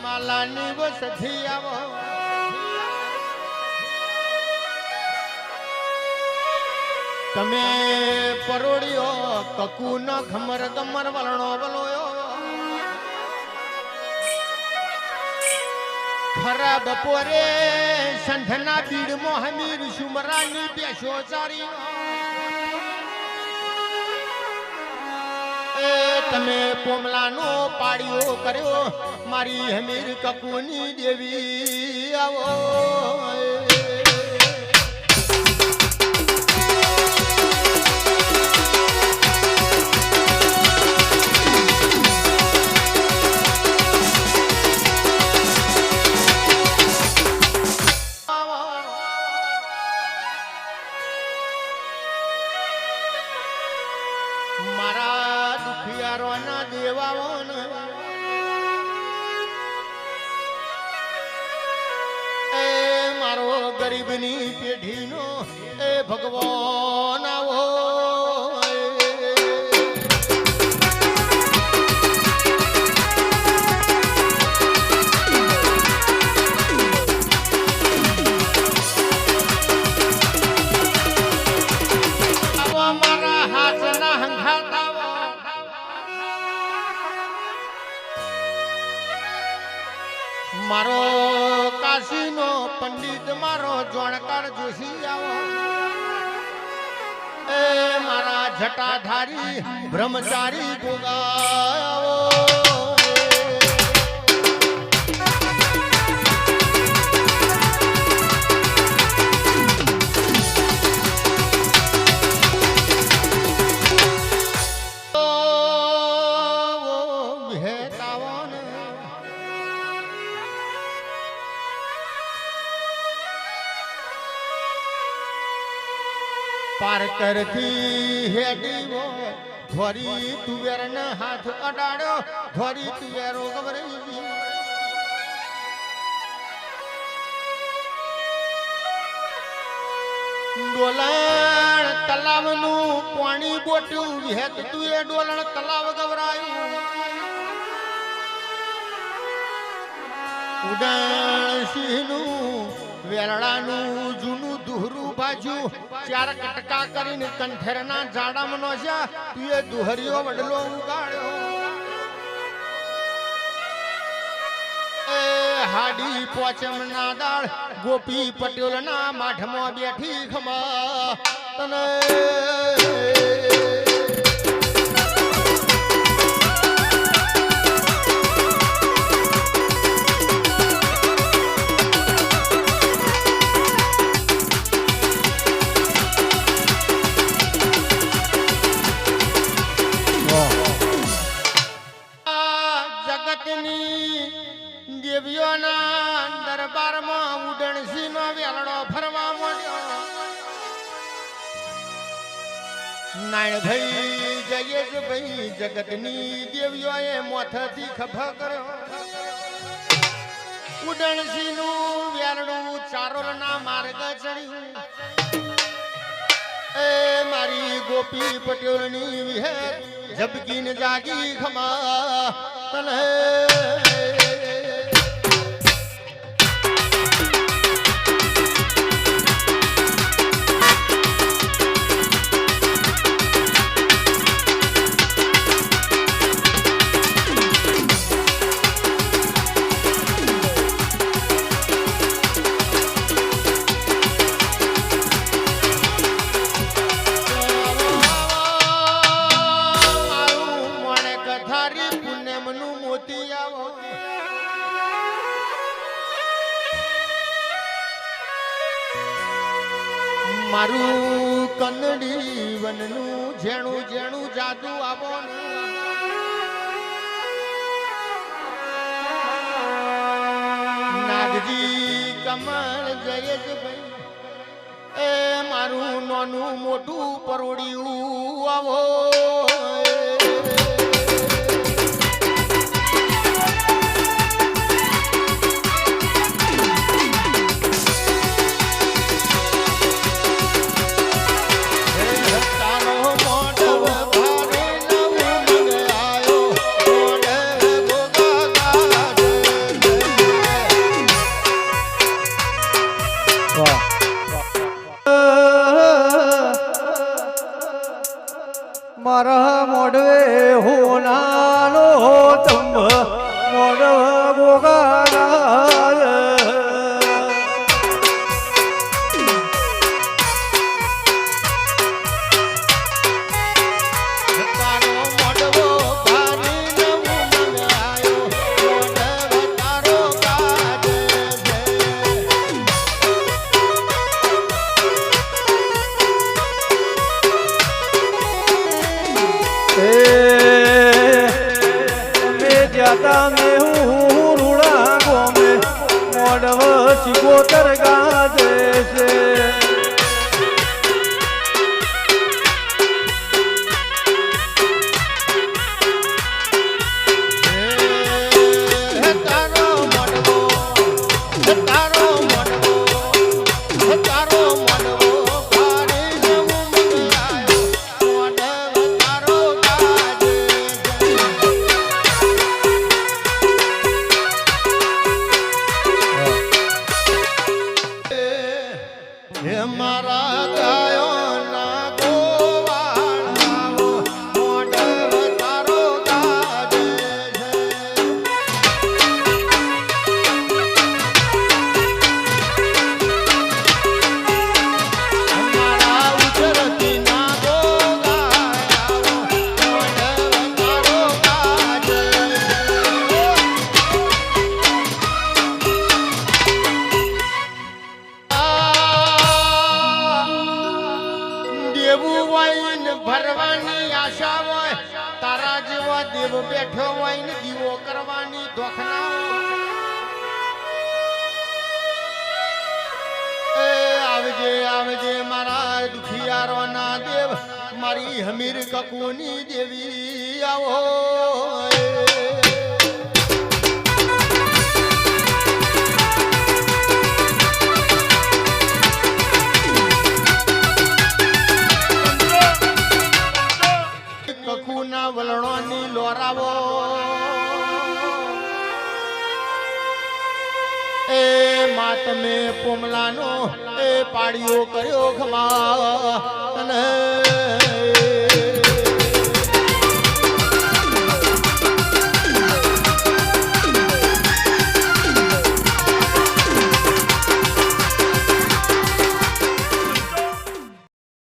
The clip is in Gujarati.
માલાની વસથી આવો તમે પરોડિયો કકુ ન ખમર ગમર વલણો વલોયો ખરા બપોરે સંધના બીડમાં હમીર સુમરાની બેસો ચારી એ તમે પોમલાનો પાડ્યો કર્યો મારી હમીર કકુની દેવી આવો મારા દુખિયારોના દેવાઓન એ મારો ગરીબની પેઢીનો એ ભગવાન આવો મારો કાશીનો પંડિત મારો જોણકાર જોશી આવો એ મારા જટાધારી બ્રહ્મચારી ગોગાવો પાર્કર થી હેડીવો ધોરી તુવેર ને હાથ અડાડ્યો ધોરી તુવેરો ગવરી ડોલણ તલાવ નું પાણી બોટ્યું વિહેત તુએ ડોલણ તલાવ ગવરાયું ઉડાણ સિંહ નું વેરડાનું જૂનું દુહરું બાજુ ચાર કટકા કરીને કંઠેરના જાડામાં નોસ્યા તું એ દુહરીઓ વડલો ઉગાડ્યો એ હાડી પોચમના દાળ ગોપી પટેલના માઠમાં બેઠી ખમા તને દેવીઓના દરબારમાં ઉડણસીનો વેલડો ફરવા માંડ્યો નાયણભાઈ જયેશભાઈ જગતની દેવીઓએ મોથથી ખભા કર્યો ઉડણસીનું વેલડું ચારોલના માર્ગ ચડ્યું એ મારી ગોપી પટેલની વિહેર જબકીને જાગી ખમા તને મારું કનડી વનનું જેણું જેણું જાદુ આવો નાગજી કમળ જયેશભાઈ એ મારું નાનું મોટું પરોડિયું આવો સિકોતર ગાજે છે ભરવાની આશા હોય તારા જેવા દેવ બેઠો હોય ને દીવો કરવાની દોખના એ આવજે આવજે મારા દુખિયારો ના દેવ મારી હમીર કકુની દેવી આવો કકુના વલણોની લોરાવો એ માતમે પોમલાનો એ પાડ્યો કર્યો ખમા અને